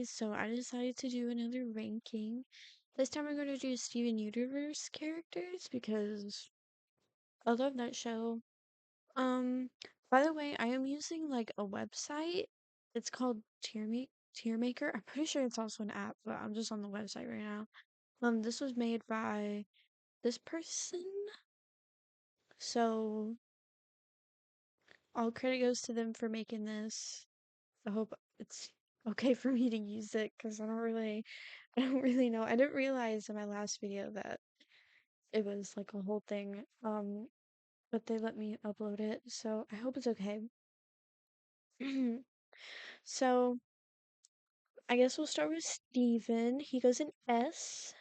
series, so I decided to do another ranking. This time I'm going to do Steven Universe characters because I love that show. Um, by the way, I am using like a website. It's called Tiermaker. I'm pretty sure it's also an app, but I'm just on the website right now. This was made by this person, so all credit goes to them for making this. I hope it's okay for me to use it because I don't really know. I didn't realize in my last video that it was like a whole thing. But they let me upload it, so I hope it's okay. So I guess we'll start with Steven. He goes in S.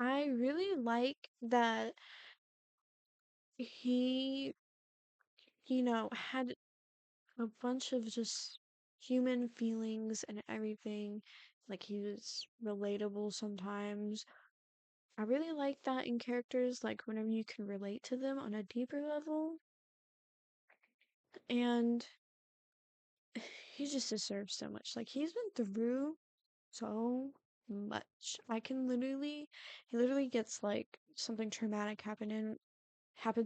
I really like that he, had a bunch of just human feelings and everything. Like he was relatable sometimes. I really like that in characters, like whenever you can relate to them on a deeper level. And he just deserves so much. Like he's been through so much. He literally gets like something traumatic happened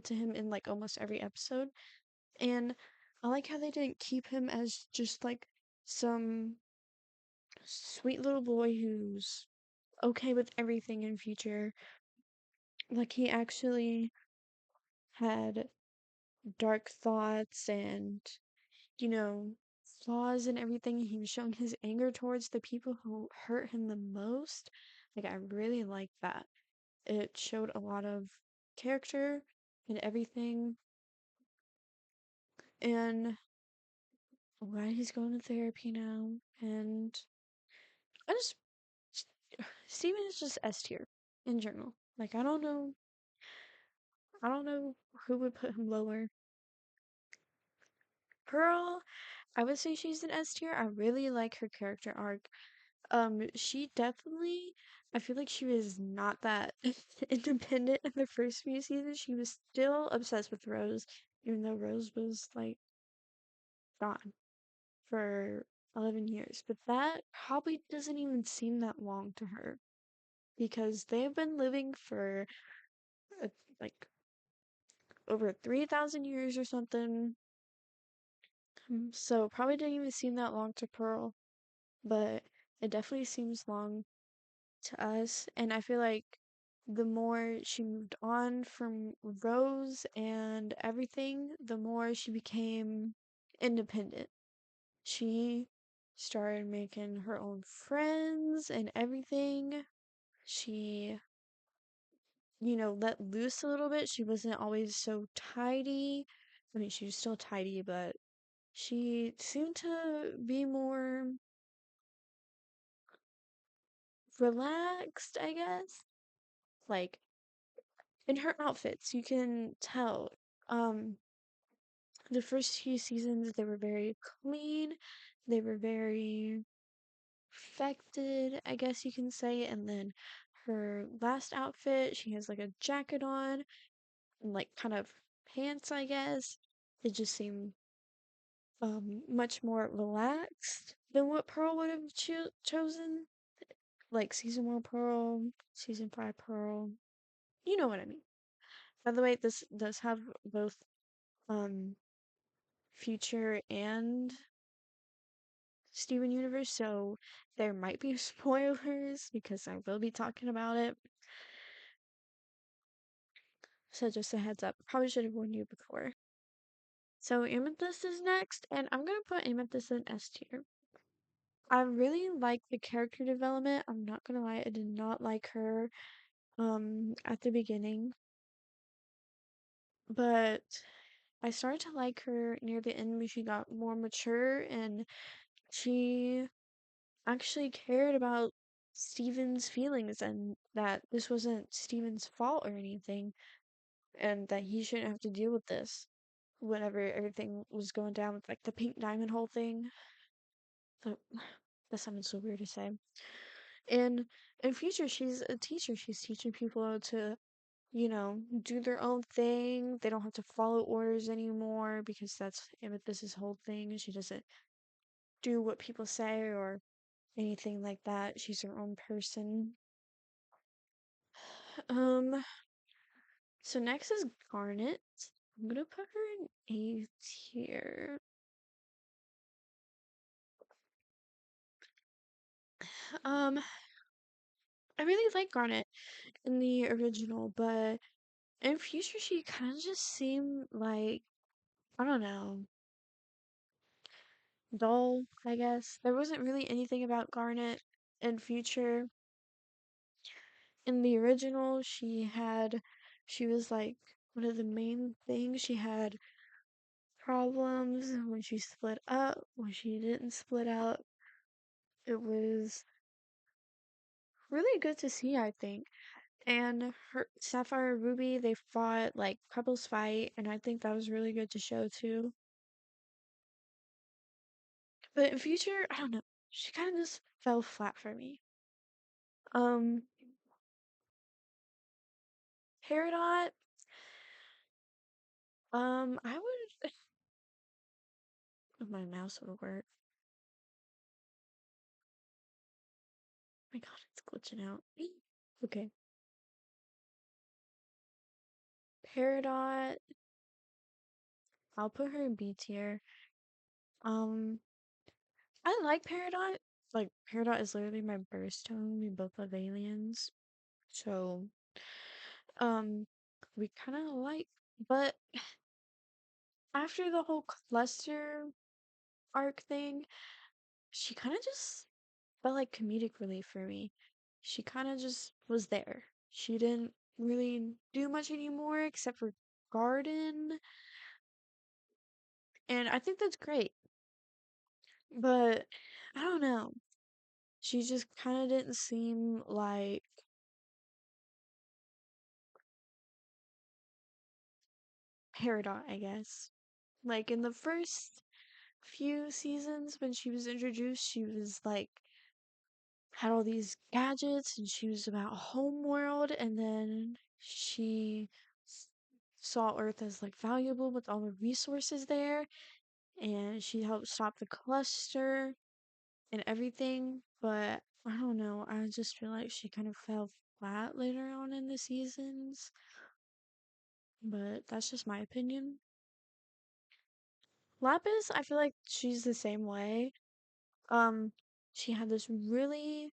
to him in like almost every episode. And I like how they didn't keep him as just like some sweet little boy who's okay with everything in future. Like he actually had dark thoughts and, you know, flaws and everything. He was showing his anger towards the people who hurt him the most. Like I really like that. It showed a lot of character and everything. And why he's going to therapy now. And I just Steven is just S tier in general. Like I don't know who would put him lower. Pearl, I would say she's an S tier. I really like her character arc. She definitely, I feel like she was not that independent in the first few seasons. She was still obsessed with Rose, even though Rose was like gone for 11 years. But that probably doesn't even seem that long to her because they've been living for uh, like over 3,000 years or something. So probably didn't even seem that long to Pearl, but it definitely seems long to us. And I feel like the more she moved on from Rose and everything, the more she became independent. She started making her own friends and everything. She, let loose a little bit. She wasn't always so tidy. I mean, she was still tidy, but she seemed to be more relaxed, I guess. Like in her outfits, you can tell. Um, the first few seasons, they were very clean. They were very affected, I guess you can say. And then her last outfit, she has like a jacket on and like kind of pants, I guess. It just seemed much more relaxed than what Pearl would have chosen. Like season 1 Pearl, season 5 Pearl. You know what I mean. By the way, this does have both um Future and Steven Universe, so there might be spoilers because I will be talking about it. So just a heads up. Probably should have warned you before. So Amethyst is next, and I'm gonna put Amethyst in S tier. I really like the character development. I'm not gonna lie, I did not like her at the beginning, but I started to like her near the end when she got more mature and she actually cared about Steven's feelings and that this wasn't Steven's fault or anything and that he shouldn't have to deal with this whenever everything was going down with like the pink diamond whole thing. So that sounded so weird to say. And in future she's a teacher. She's teaching people to, do their own thing. They don't have to follow orders anymore because that's Amethyst's whole thing. She doesn't do what people say or anything like that. She's her own person. Um, so next is Garnet. I'm gonna put her in A tier. Um, I really like Garnet in the original, but in future she kind of just seemed like, I don't know, dull, I guess. There wasn't really anything about Garnet in future. In the original, she was like one of the main things. She had problems when she split up, when she didn't split up. It was really good to see, I think. And her Sapphire and Ruby, they fought like couples fight, and I think that was really good to show too. But in future, I don't know. She kind of just fell flat for me. Um, Peridot, I would if my mouse would work. Oh my God, it's glitching out. Okay. Peridot, I'll put her in B tier. Um, I like Peridot. Like, Peridot is literally my birthstone. We both love aliens. So, we kind of like, but after the whole cluster arc thing, she kind of just felt like comedic relief for me. She kind of just was there. She didn't really do much anymore except for garden, and I think that's great. But I don't know. She just kind of didn't seem like Peridot, I guess. Like in the first few seasons when she was introduced, she was like had all these gadgets and she was about homeworld, and then she s- saw Earth as like valuable with all the resources there, and she helped stop the cluster and everything. But I don't know, I just feel like she kind of fell flat later on in the seasons, but that's just my opinion. Lapis, I feel like she's the same way. Um, she had this really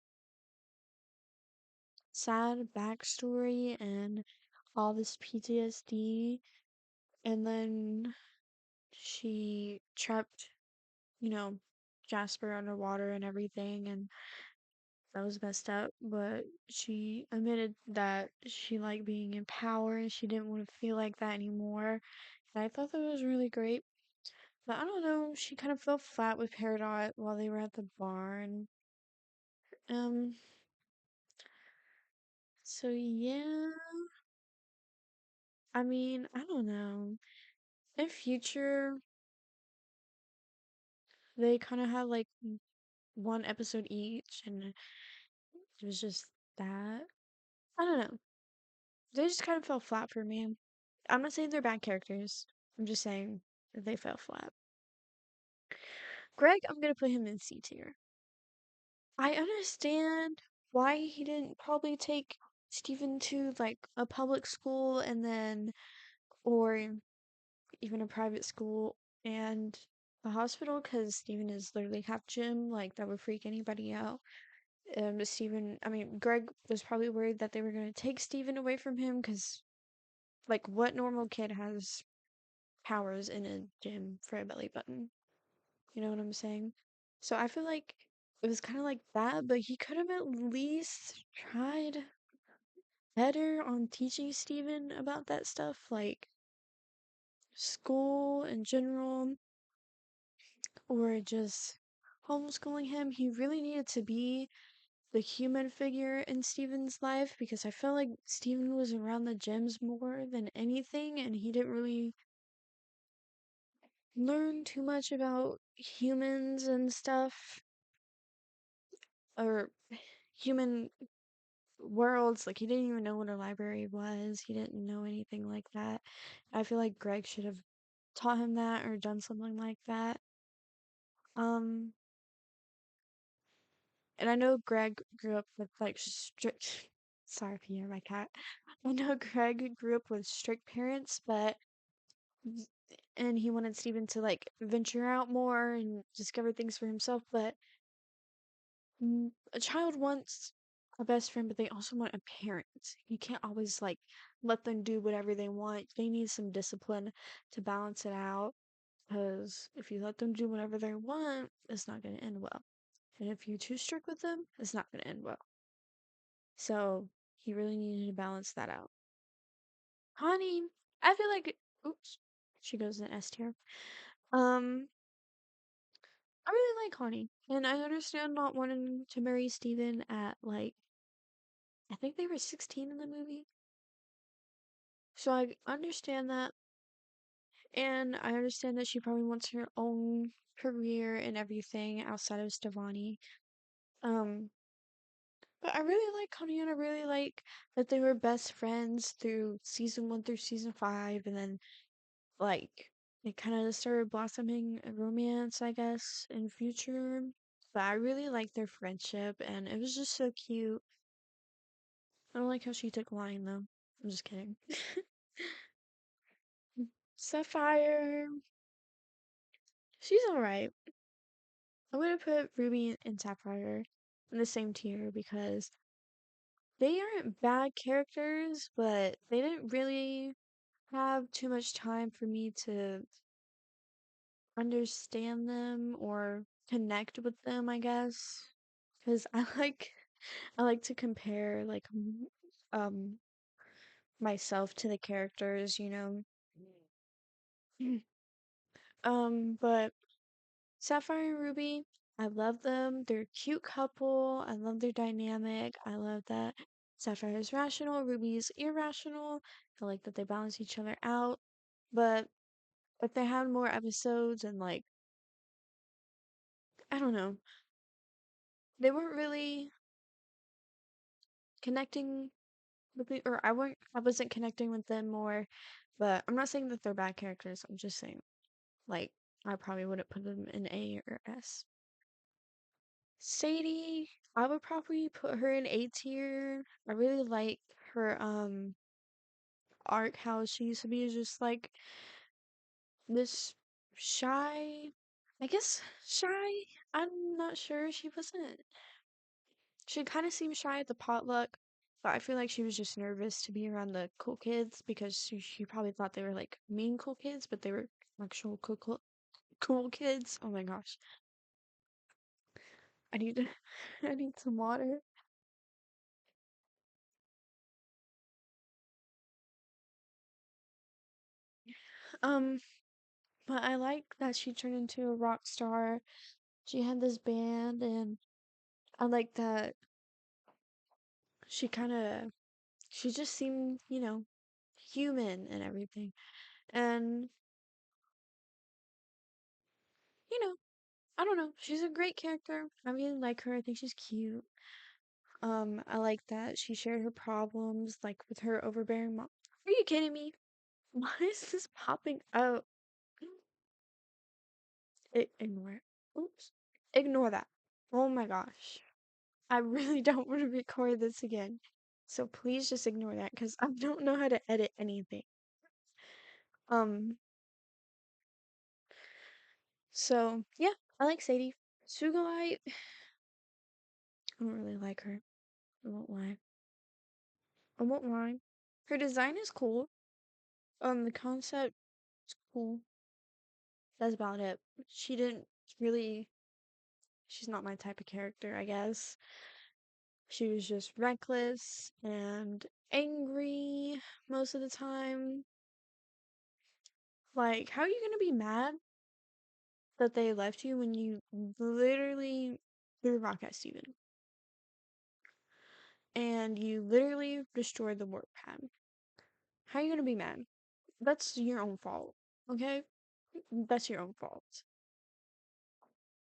sad backstory and all this PTSD, and then she trapped, you know, Jasper underwater and everything, and that was messed up. But she admitted that she liked being in power and she didn't want to feel like that anymore. And I thought that was really great. But I don't know, she kind of fell flat with Peridot while they were at the barn. Um, so yeah, I mean, I don't know. In future, they kind of had like one episode each, and it was just that. I don't know. They just kind of fell flat for me. I'm not saying they're bad characters. I'm just saying that they fell flat. Greg, I'm gonna put him in C tier. I understand why he didn't probably take Steven to like a public school and then, or even a private school and a hospital, because Steven is literally half gym. Like, that would freak anybody out. Steven, I mean, Greg was probably worried that they were going to take Steven away from him because, like, what normal kid has powers in a gym for a belly button? You know what I'm saying? So I feel like it was kind of like that, but he could have at least tried better on teaching Steven about that stuff, like school in general, or just homeschooling him. He really needed to be the human figure in Steven's life because I felt like Steven was around the gyms more than anything, and he didn't really learn too much about humans and stuff, or human worlds. Like, he didn't even know what a library was, he didn't know anything like that. I feel like Greg should have taught him that or done something like that. Um, And I know Greg grew up with like strict. Sorry if you hear my cat. I know Greg grew up with strict parents, but and he wanted Steven to like venture out more and discover things for himself. But a child wants a best friend, but they also want a parent. You can't always like let them do whatever they want. They need some discipline to balance it out. Because if you let them do whatever they want, it's not going to end well. And if you're too strict with them, it's not going to end well. So he really needed to balance that out. Connie, I feel like, oops, she goes in S tier. Um, I really like Connie, and I understand not wanting to marry Steven at like, I think they were 16 in the movie. So I understand that, and I understand that she probably wants her own career and everything outside of Stevani. Um, but I really like Connie, and I really like that they were best friends through season 1 through season 5, and then like it kind of started blossoming a romance, I guess, in future. But I really liked their friendship, and it was just so cute. I don't like how she took Lion though. I'm just kidding. Sapphire, she's alright. I'm gonna put Ruby and Sapphire in the same tier because they aren't bad characters, but they didn't really have too much time for me to understand them or connect with them, I guess. Because I like to compare like um myself to the characters, you know. But Sapphire and Ruby, I love them. They're a cute couple. I love their dynamic. I love that Sapphire is rational, Ruby is irrational. I like that they balance each other out. But if they had more episodes and like I don't know, they weren't really connecting with me, or I wasn't connecting with them more. But I'm not saying that they're bad characters. I'm just saying like I probably wouldn't put them in A or S. Sadie, I would probably put her in A tier. I really like her arc, how she used to be just like this shy, I guess shy. I'm not sure. She kind of seemed shy at the potluck, but I feel like she was just nervous to be around the cool kids because she probably thought they were like mean cool kids, but they were actual cool kids. Oh my gosh. I need to, I need some water. Um, but I like that she turned into a rock star. She had this band, and I like that she kind of, she just seemed, human and everything. And, you know, I don't know. She's a great character. I really like her. I think she's cute. I like that she shared her problems, like with her overbearing mom. Are you kidding me? Why is this popping up? Ignore it. Oops. Ignore that. Oh my gosh. I really don't want to record this again. So please just ignore that because I don't know how to edit anything. Um, so yeah, I like Sadie. Sugilite, I don't really like her. I won't lie. I won't lie. Her design is cool. The concept is cool. That's about it. She didn't really, she's not my type of character, I guess. She was just reckless and angry most of the time. Like, how are you gonna be mad that they left you when you literally threw a rock at Steven and you literally destroyed the warp pad? How are you gonna be mad? That's your own fault, okay? That's your own fault.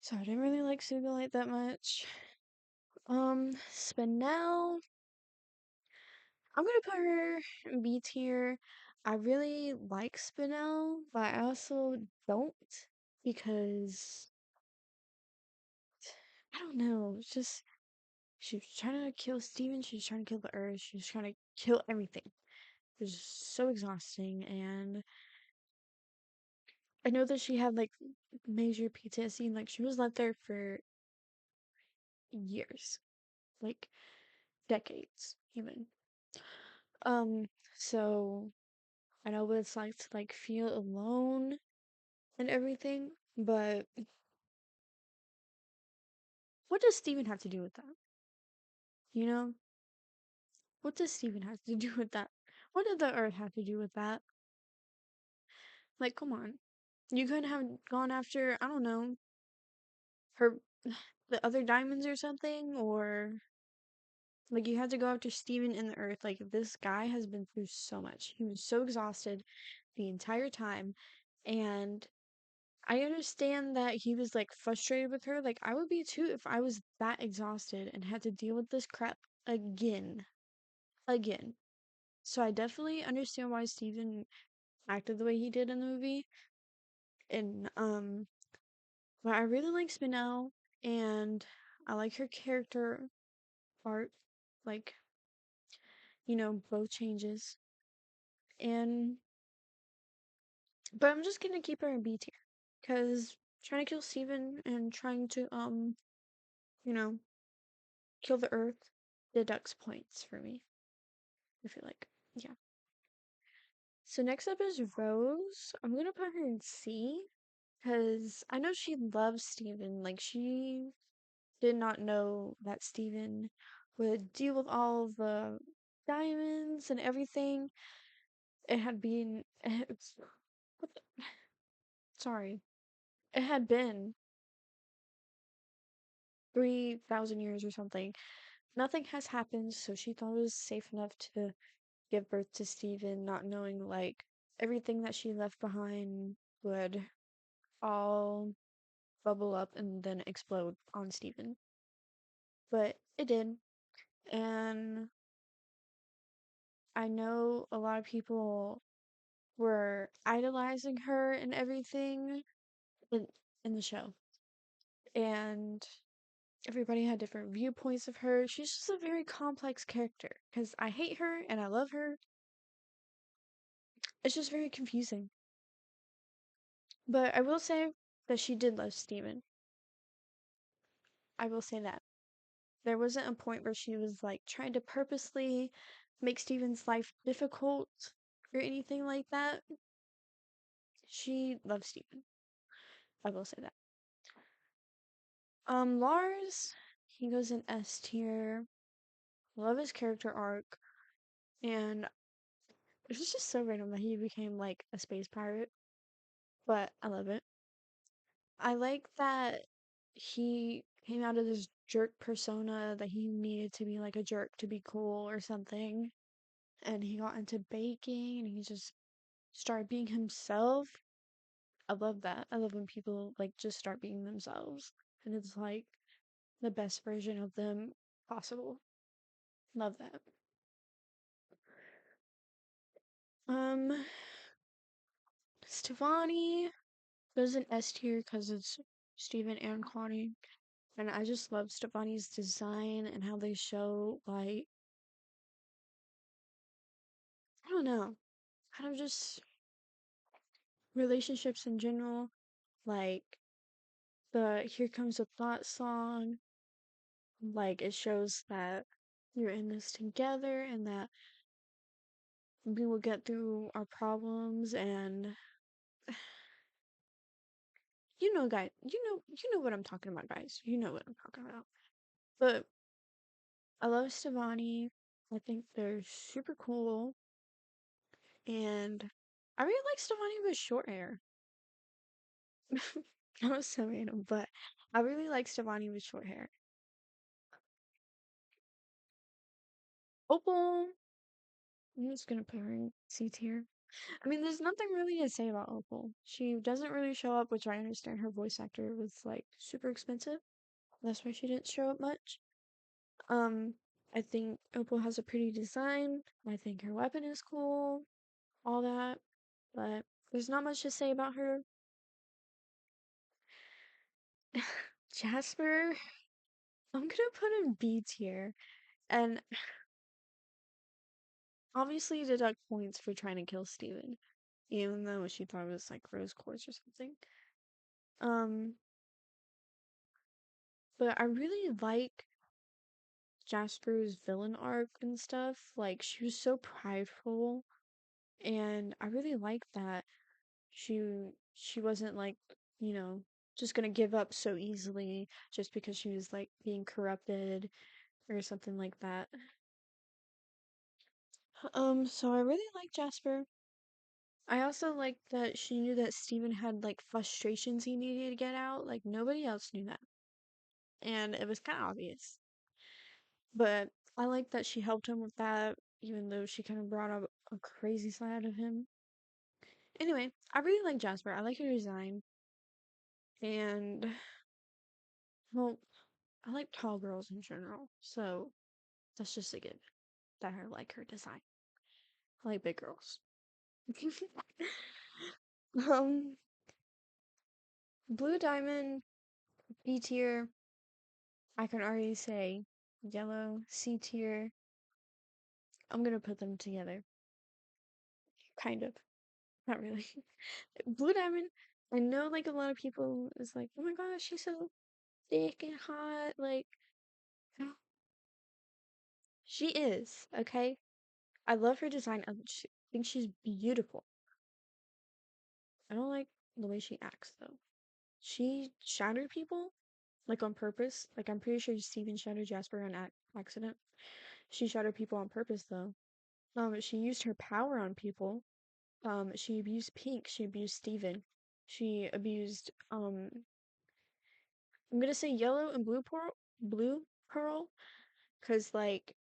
So I didn't really like Sugilite that much. Spinel, I'm gonna put her in B tier. I really like Spinel, but I also don't because I don't know. It's just She was trying to kill Steven, she was trying to kill the Earth, she was trying to kill everything. It was so exhausting, and I know that she had like major PTSD, and like she was left there for years, like decades even. Um, so I know what it's like to like feel alone and everything, but what does Steven have to do with that? You know? What does Steven have to do with that? What did the Earth have to do with that? Like, come on. You couldn't have gone after, I don't know, her the other diamonds or something, or like you had to go after Steven in the Earth. Like this guy has been through so much. He was so exhausted the entire time, and I understand that he was like frustrated with her. Like I would be too if I was that exhausted and had to deal with this crap again. Again. So I definitely understand why Steven acted the way he did in the movie. And but I really like Spinell, and I like her character art, like, both changes. And but I'm just gonna keep her in B tier. Cause trying to kill Steven and trying to you know, kill the Earth deducts points for me. I feel like. Yeah. So next up is Rose. I'm gonna put her in C. Cause I know she loves Steven. Like she did not know that Steven would deal with all the diamonds and everything. It had been, what sorry, it had been 3,000 years or something. Nothing has happened, so she thought it was safe enough to give birth to Steven, not knowing like everything that she left behind would all bubble up and then explode on Steven. But it did, and I know a lot of people were idolizing her and everything in, in the show. And everybody had different viewpoints of her. She's just a very complex character because I hate her and I love her. It's just very confusing. But I will say that she did love Steven. I will say that. There wasn't a point where she was like trying to purposely make Steven's life difficult or anything like that. She loves Steven. I will say that. Lars, he goes in S tier. Love his character arc, and it was just so random that he became like a space pirate, but I love it. I like that he came out of this jerk persona that he needed to be like a jerk to be cool or something, and he got into baking and he just started being himself. I love that. I love when people like just start being themselves, and it's like the best version of them possible. Love that. Um, Stefani goes in S tier because it's Steven and Connie. And I just love Stefani's design and how they show, like, I don't know, kind of just relationships in general. Like, the Here Comes the Thought song, like, it shows that you're in this together and that we will get through our problems. And guys, you know what I'm talking about, guys. You know what I'm talking about. But I love Stefani. I think they're super cool. And I really like Stefani with short hair. That was so random, but I really like Stefani with short hair. Opal, I'm just gonna put her in C tier. I mean, there's nothing really to say about Opal. She doesn't really show up, which I understand her voice actor was like super expensive. That's why she didn't show up much. Um, I think Opal has a pretty design. I think her weapon is cool, all that, but there's not much to say about her. Jasper, I'm gonna put in B tier, and obviously deduct points for trying to kill Steven, even though she thought it was like rose quartz or something. Um, but I really like Jasper's villain arc and stuff. Like she was so prideful, and I really like that she wasn't like, you know, just gonna give up so easily just because she was like being corrupted or something like that. So I really like Jasper. I also like that she knew that Steven had like frustrations he needed to get out. Like nobody else knew that. And it was kind of obvious. But I like that she helped him with that, even though she kind of brought up a crazy side of him. Anyway, I really like Jasper. I like her design. And, well, I like tall girls in general. So that's just a given that I like her design. I like big girls. um, Blue Diamond, B tier. I can already say Yellow, C tier. I'm gonna put them together. Kind of. Not really. Blue Diamond, I know like a lot of people is like, oh my gosh, she's so thick and hot. Like, she is, okay? I love her design. Think she's beautiful. I don't like the way she acts though. She shattered people, like on purpose. Like, I'm pretty sure Steven shattered Jasper on accident. She shattered people on purpose though. She used her power on people. She abused Pink. She abused Steven. She abused I'm gonna say Yellow and Blue Pearl, cause like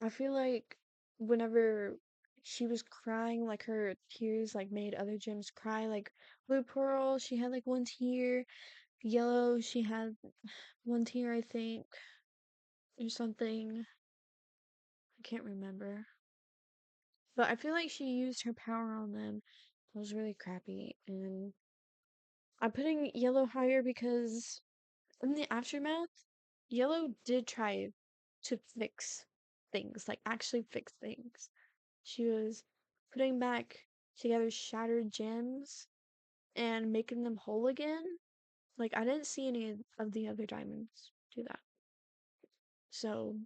I feel like whenever she was crying, like her tears like made other gems cry. Like Blue Pearl, she had like one tear. Yellow, she had one tear, I think, or something. I can't remember. But I feel like she used her power on them. It was really crappy, and I'm putting Yellow higher because in the aftermath, Yellow did try to fix things, like actually fix things. She was putting back together shattered gems and making them whole again. Like, I didn't see any of the other diamonds do that. So,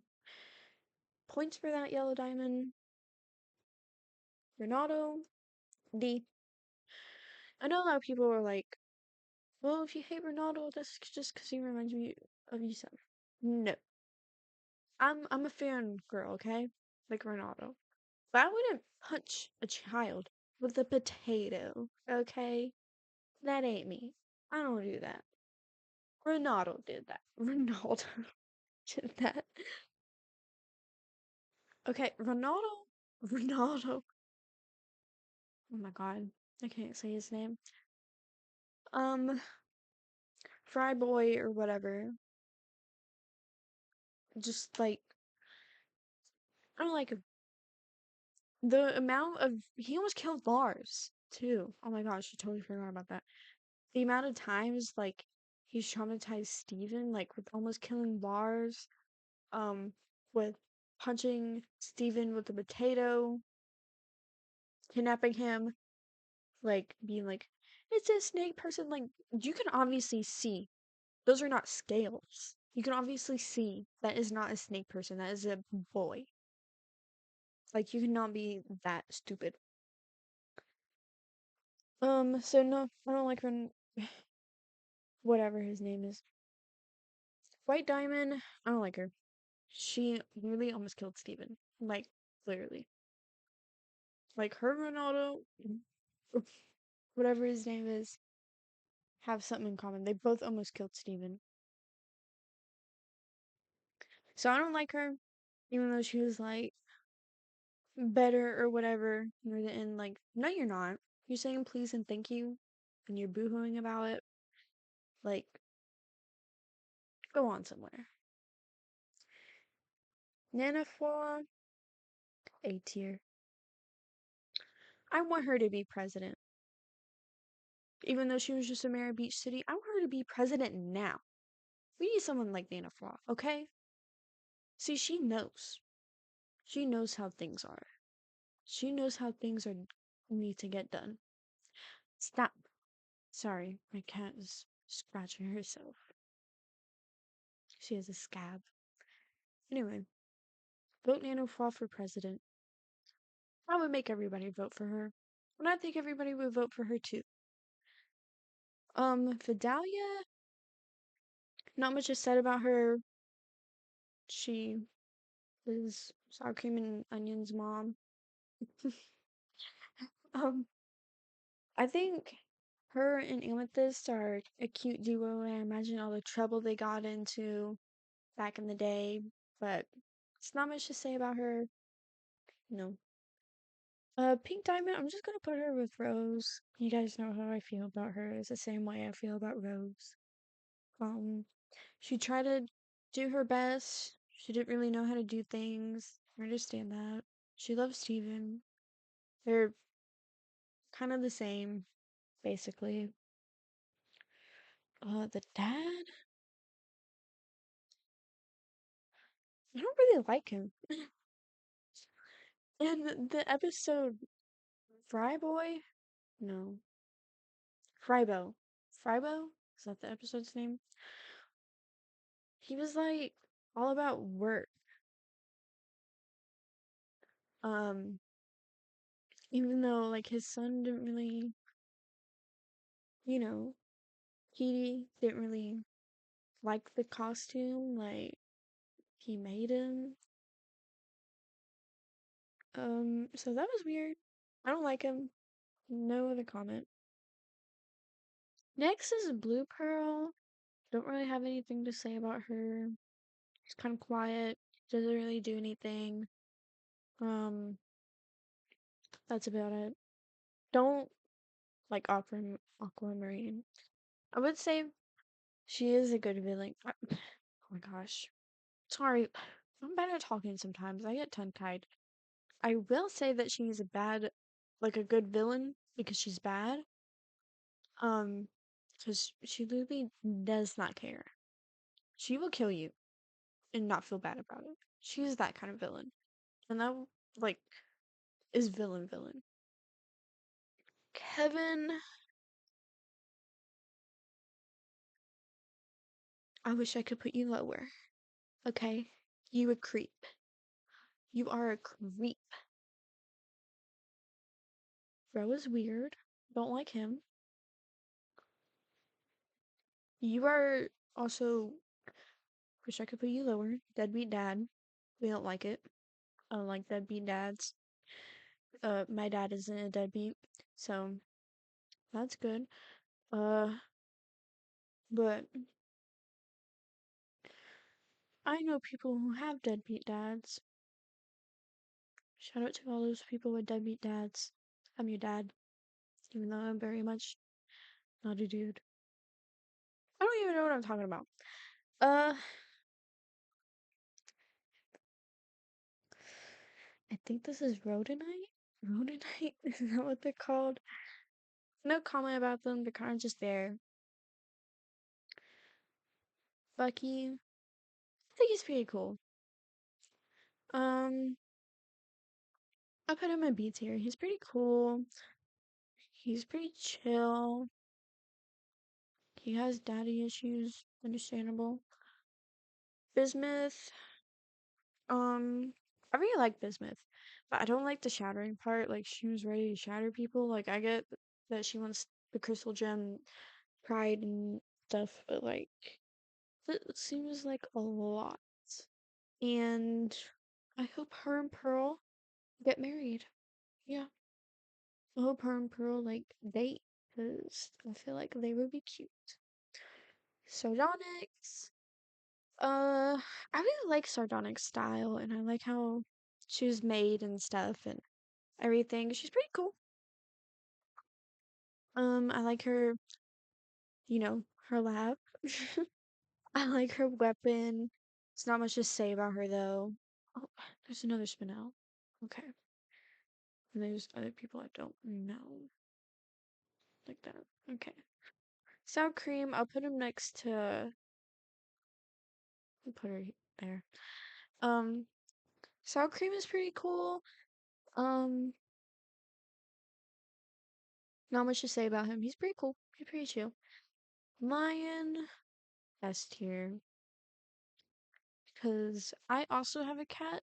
points for that yellow diamond. Ronaldo, D. I know a lot of people are like, well, if you hate Ronaldo, that's just because he reminds me of yourself. No. I'm a fan girl, okay? Like Ronaldo. But I wouldn't punch a child with a potato, okay? That ain't me. I don't do that. Ronaldo did that. Ronaldo did that. Okay, Ronaldo. Ronaldo. Oh my god. I can't say his name. Um, Fry Boy or whatever. Just like, I don't like him. The amount of. He almost killed Lars, too. Oh my gosh, I totally forgot about that. The amount of times, like, he's traumatized Steven, like, with almost killing Lars, um, with punching Steven with a potato, kidnapping him, like being like, it's a snake person. Like, you can obviously see those are not scales. You can obviously see that is not a snake person. That is a boy. Like, you cannot be that stupid. So no, I don't like whatever his name is. White Diamond, I don't like her. She really almost killed Steven. Like, literally. Like, her Ronaldo, whatever his name is, have something in common. They both almost killed Steven. So I don't like her, even though she was like better or whatever near the end. Like, no, you're not. You're saying please and thank you, and you're boohooing about it. Like, go on somewhere. Nanaflaw, A tier. I want her to be president. Even though she was just a mayor of Beach City, I want her to be president now. We need someone like Nana Frost, okay? See, she knows. She knows how things are. She knows how things are need to get done. Stop. Sorry, my cat is scratching herself. She has a scab. Anyway, vote Nana Frost for president. I would make everybody vote for her. And I think everybody would vote for her too. Vidalia, not much is said about her. She is sour cream and onions mom. Um, I think her and Amethyst are a cute duo, and I imagine all the trouble they got into back in the day, but it's not much to say about her. No. Pink Diamond, I'm just gonna put her with Rose. You guys know how I feel about her. It's the same way I feel about Rose. Um, she tried to do her best. She didn't really know how to do things. I understand that. She loves Steven. They're kind of the same, basically. The dad? I don't really like him. In the episode Fry Boy? No. Frybo. Frybo? Is that the episode's name? He was like all about work. Um, even though like his son didn't really, you know, he didn't really like the costume, like he made him. So that was weird. I don't like him. No other comment. Next is Blue Pearl. Don't really have anything to say about her. She's kind of quiet. Doesn't really do anything. Um, that's about it. Don't like Aquamarine. I would say she is a good villain. Oh my gosh. Sorry. I'm bad at talking sometimes. I get tongue-tied. I will say that she's a bad, like a good villain because she's bad. Um, because she literally does not care. She will kill you and not feel bad about it. She's that kind of villain. And that, like, is villain. Kevin, I wish I could put you lower. Okay? You a creep. You are a creep. Bro is weird. Don't like him. You are also, wish I could put you lower. Deadbeat dad. We don't like it. I don't like deadbeat dads. My dad isn't a deadbeat, so that's good. Uh, but I know people who have deadbeat dads. Shout out to all those people with deadbeat dads. I'm your dad, even though I'm very much not a dude. I don't even know what I'm talking about. Uh, I think this is Rhodonite? Rhodonite? Is that what they're called? No comment about them, they're kind of just there. Bucky, I think he's pretty cool. Um, I put him in B tier. He's pretty cool. He's pretty chill. He has daddy issues, understandable. Bismuth, I really like Bismuth, but I don't like the shattering part. Like she was ready to shatter people. Like I get that she wants the crystal gem pride and stuff, but like it seems like a lot. And I hope her and Pearl get married. Yeah. I hope her and Pearl like date because I feel like they would be cute. Sardonyx. I really like Sardonic's style and I like how she was made and stuff and everything. She's pretty cool. I like her, her lab. I like her weapon. It's not much to say about her though. Oh, there's another Spinel. Okay. And there's other people I don't know. Like that. Okay. Sour cream, I'll put him next to Put her there. Um, Sour Cream is pretty cool. Um, Not much to say about him. He's pretty cool. He's pretty chill. Lion, S tier. Because I also have a cat,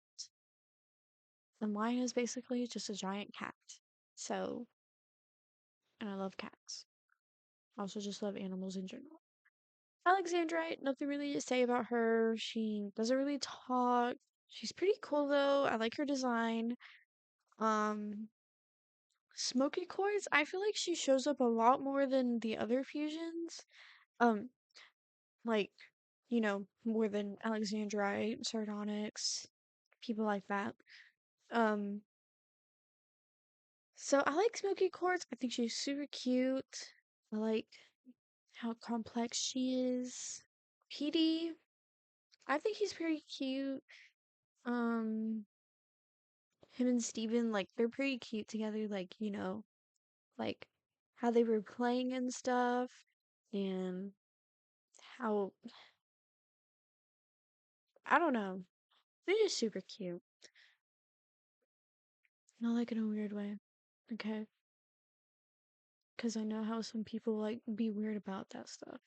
and Lion is basically just a giant cat. So, and I love cats. I also just love animals in general. Alexandrite, nothing really to say about her. She doesn't really talk. She's pretty cool though. I like her design. Um, Smoky Quartz, I feel like she shows up a lot more than the other fusions. Um, like, more than Alexandrite, Sardonyx, people like that. Um, so I like Smoky Quartz. I think she's super cute. I like how complex she is. PD, I think he's pretty cute. Um, him and Steven, like, they're pretty cute together, like how they were playing and stuff, and how, I don't know, they're just super cute. Not like in a weird way, okay? Because I know how some people like be weird about that stuff.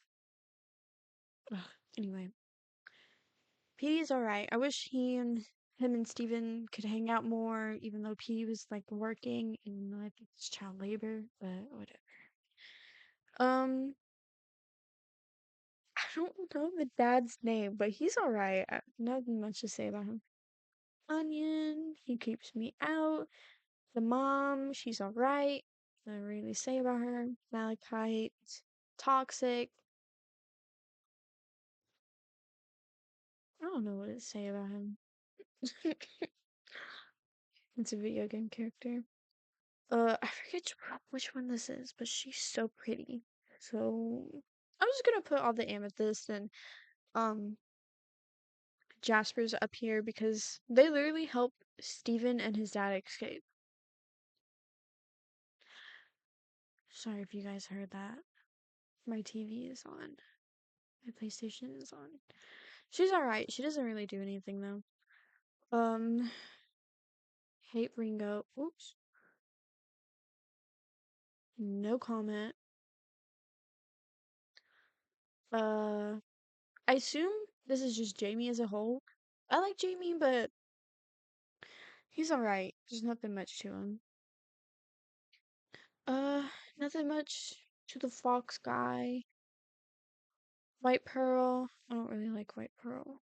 Ugh, anyway, Petey's alright. I wish him and Steven could hang out more, even though Petey was like working, and I think it's child labor, but whatever. Um, I don't know the dad's name, but he's alright. Nothing much to say about him. Onion, he keeps me out. The mom, she's alright. Nothing really to say about her. Malachite, toxic. I don't know what to say about him. It's a video game character. I forget which one this is, but she's so pretty. So I'm just gonna put all the amethyst and um Jasper's up here because they literally help Steven and his dad escape. Sorry if you guys heard that. My TV is on. My PlayStation is on. She's alright. She doesn't really do anything though. Um, hate Ringo. Oops. No comment. Uh, I assume this is just Jamie as a whole. I like Jamie, but he's alright. There's nothing much to him. Uh, Nothing much to the fox guy. White Pearl. I don't really like White Pearl.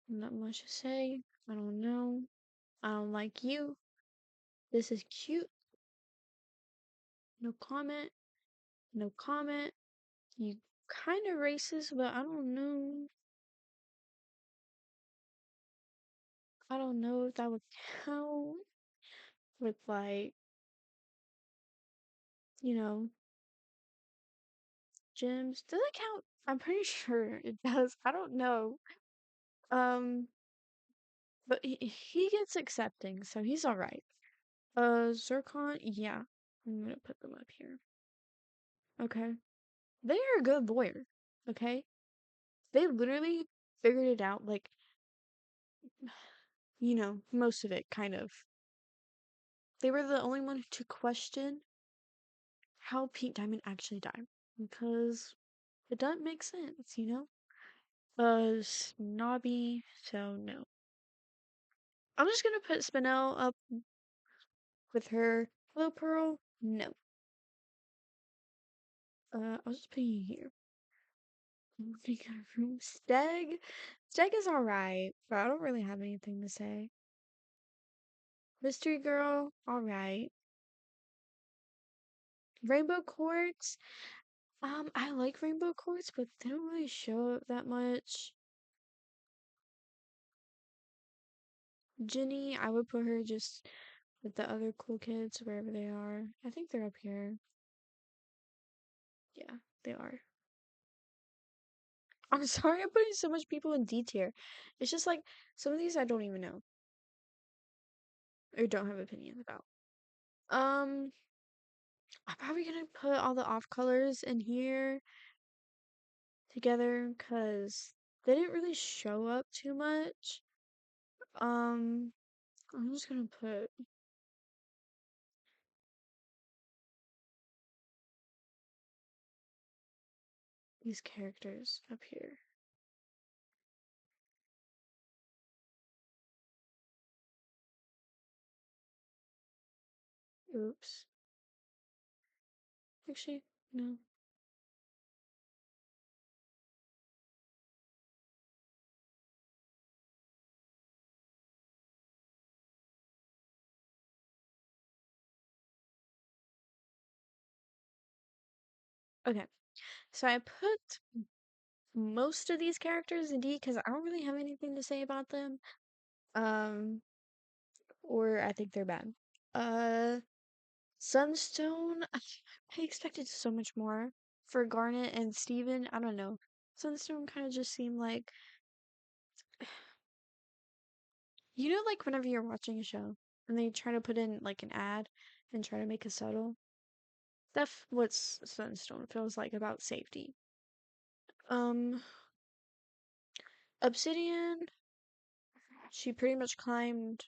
Not much to say. I don't know. I don't like you. This is cute. No comment. No comment. You kind of racist, but I don't know. I don't know if that would count with like, you know, gyms. Does it count? I'm pretty sure it does. I don't know. Um, but he gets accepting, so he's all right. Zircon, yeah. I'm gonna put them up here. Okay. They are a good lawyer. Okay. They literally figured it out, like, most of it, kind of. They were the only one to question how Pete Diamond actually died. Because it doesn't make sense. Snobby, so no. I'm just gonna put Spinel up with her. Hello, Pearl? No. I'll just put you here. Steg? Steg is alright, but I don't really have anything to say. Mystery Girl, alright. Rainbow Quartz, I like Rainbow Quartz, but they don't really show up that much. Ginny, I would put her just with the other cool kids, wherever they are. I think they're up here. Yeah, they are. I'm sorry I'm putting so much people in D tier. It's just like, some of these I don't even know. Or don't have opinions about. Um, I'm probably gonna put all the off colors in here together because they didn't really show up too much. Um, I'm just gonna put these characters up here. Oops. Actually, no. Okay. So I put most of these characters in D because I don't really have anything to say about them. Um, or I think they're bad. Uh, Sunstone, I expected so much more for Garnet and Steven. I don't know. Sunstone kind of just seemed like, like whenever you're watching a show and they try to put in like an ad and try to make it subtle. That's what Sunstone feels like about safety. Um, Obsidian, she pretty much climbed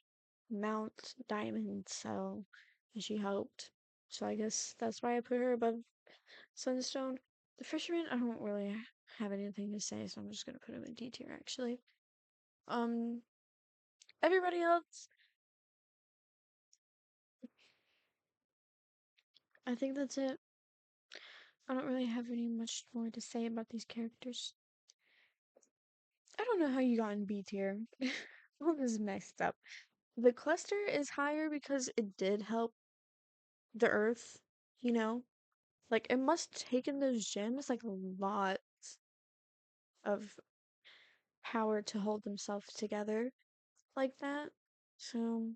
Mount Diamond, so and she helped. So I guess that's why I put her above Sunstone. The fisherman, I don't really have anything to say, so I'm just gonna put him in D tier actually. Um, everybody else, I think that's it. I don't really have any much more to say about these characters. I don't know how you got in B tier. All this is messed up. The cluster is higher because it did help the Earth, you know? Like, it must taken those gems like a lot of power to hold themselves together like that. So,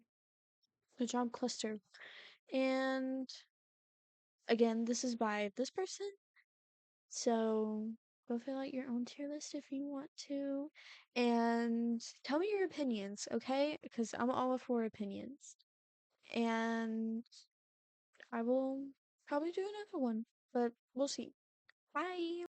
good job, cluster. And again, this is by this person. So, go fill out your own tier list if you want to. And tell me your opinions, okay? Because I'm all for opinions. And I will probably do another one, but we'll see. Bye.